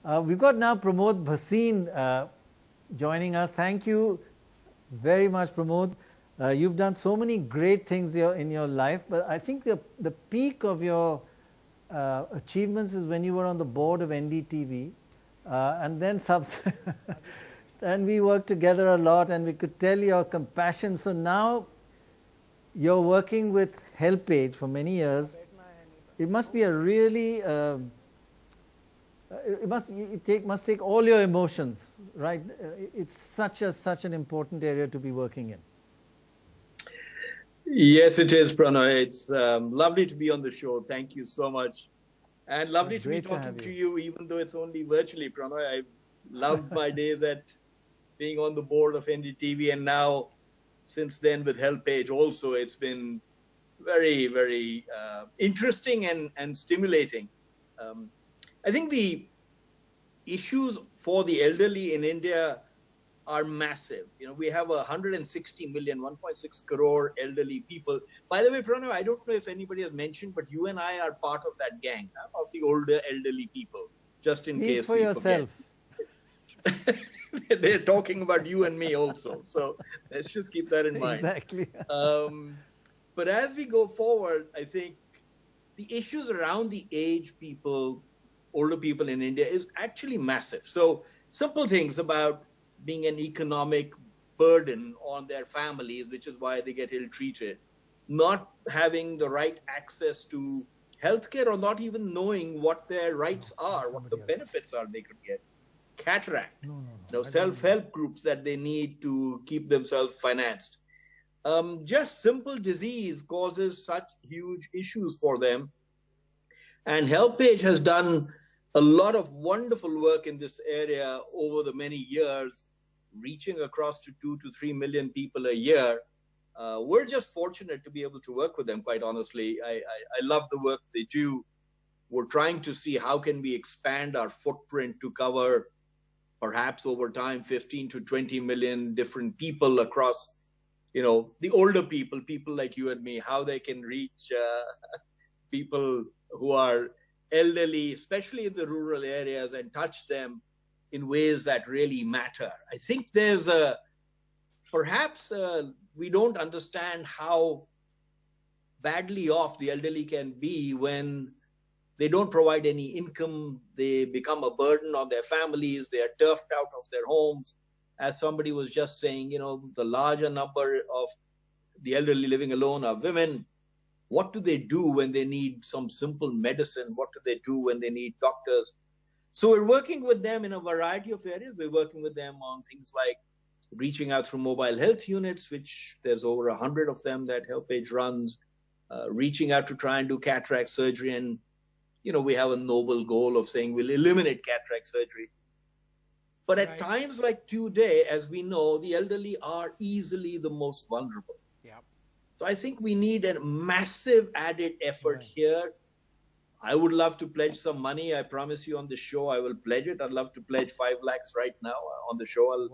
We've got now Pramod Bhasin joining us. Thank you very much, Pramod. You've done so many great things in your life, but I think the peak of your achievements is when you were on the board of NDTV, and then and we worked together a lot, and we could tell your compassion. So now you're working with HelpAge for many years. It must be a really it must take all your emotions, right? It's such an important area to be working in. Yes, it is, Pranay. It's lovely to be on the show. Thank you so much. And lovely to be talking to you, even though it's only virtually, Pranay. I loved my days at being on the board of NDTV, and now since then with HelpAge also, it's been very, very interesting and stimulating. I think the issues for the elderly in India are massive. You know, we have 160 million, 1.6 crore elderly people. By the way, Pranay, I don't know if anybody has mentioned, but you and I are part of that gang of the older elderly people, just in case we forget. They're talking about you and me also. So let's just keep that in mind. Exactly. But as we go forward, I think the issues around the aged people, older people in India is actually massive. So simple things about being an economic burden on their families, which is why they get ill-treated, not having the right access to healthcare, or not even knowing what their rights are, what the benefits are they could get, cataract, self-help groups that they need to keep themselves financed. Just simple disease causes such huge issues for them. And HelpAge has done a lot of wonderful work in this area over the many years, reaching across to 2 to 3 million people a year. We're just fortunate to be able to work with them, quite honestly. I love the work they do. We're trying to see how can we expand our footprint to cover perhaps over time 15 to 20 million different people across, you know, the older people like you and me, how they can reach people who are elderly, especially in the rural areas, and touch them in ways that really matter. I think there's perhaps we don't understand how badly off the elderly can be when they don't provide any income. They become a burden on their families. They are turfed out of their homes. As somebody was just saying, you know, the larger number of the elderly living alone are women. What do they do when they need some simple medicine? What do they do when they need doctors? So we're working with them in a variety of areas. We're working with them on things like reaching out through mobile health units, which there's over 100 of them that HelpAge runs, reaching out to try and do cataract surgery. And, you know, we have a noble goal of saying we'll eliminate cataract surgery. But at times like today, as we know, the elderly are easily the most vulnerable. So I think we need a massive added effort here. I would love to pledge some money. I promise you on the show, I will pledge it. I'd love to pledge 5 lakhs right now on the show.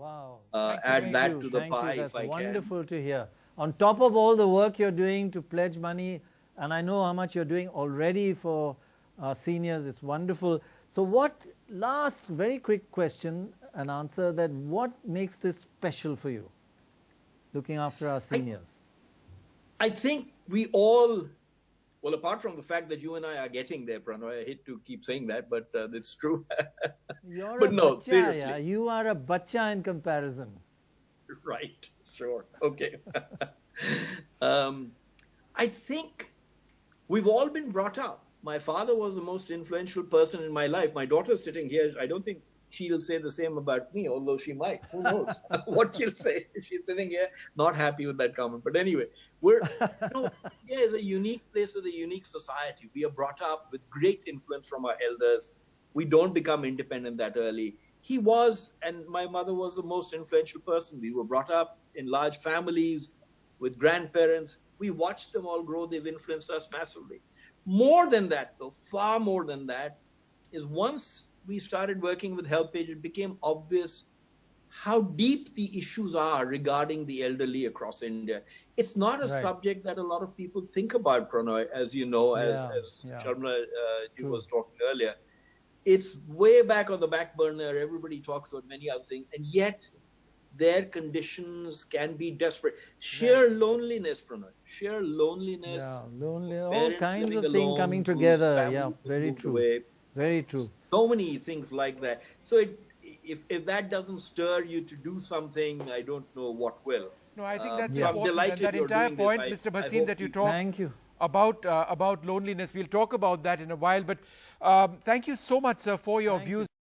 I'll add that to the pie if I can. That's wonderful to hear. On top of all the work you're doing to pledge money, and I know how much you're doing already for our seniors, it's wonderful. So last very quick question and answer, that what makes this special for you, looking after our seniors? I think we all, well, apart from the fact that you and I are getting there, Pranay, I hate to keep saying that, but it's true. But no, seriously. Yeah. You are a bacha in comparison. Right, sure. Okay. I think we've all been brought up. My father was the most influential person in my life. My daughter's sitting here. I don't think she'll say the same about me, although she might. Who knows what she'll say? She's sitting here not happy with that comment. But anyway, India is a unique place with a unique society. We are brought up with great influence from our elders. We don't become independent that early. He was, and my mother was the most influential person. We were brought up in large families with grandparents. We watched them all grow. They've influenced us massively. More than that, though, far more than that, is once we started working with HelpAge, it became obvious how deep the issues are regarding the elderly across India. It's not a subject that a lot of people think about, Pranay, as you know, as Sharma was talking earlier. it's way back on the back burner. Everybody talks about many other things, and yet their conditions can be desperate. Sheer loneliness, Pranay. Sheer loneliness. Yeah, lonely, all Parents kinds of living things alone, coming whose together. family Yeah, has very moved true. away. Very true. So many things like that. So if that doesn't stir you to do something, I don't know what will. No, I think that's So I'm important. And delighted that you're entire doing this. point, I Mr. hope Bhasin, that you people- talk Thank you. about loneliness, we'll talk about that in a while. But thank you so much, sir, for your views.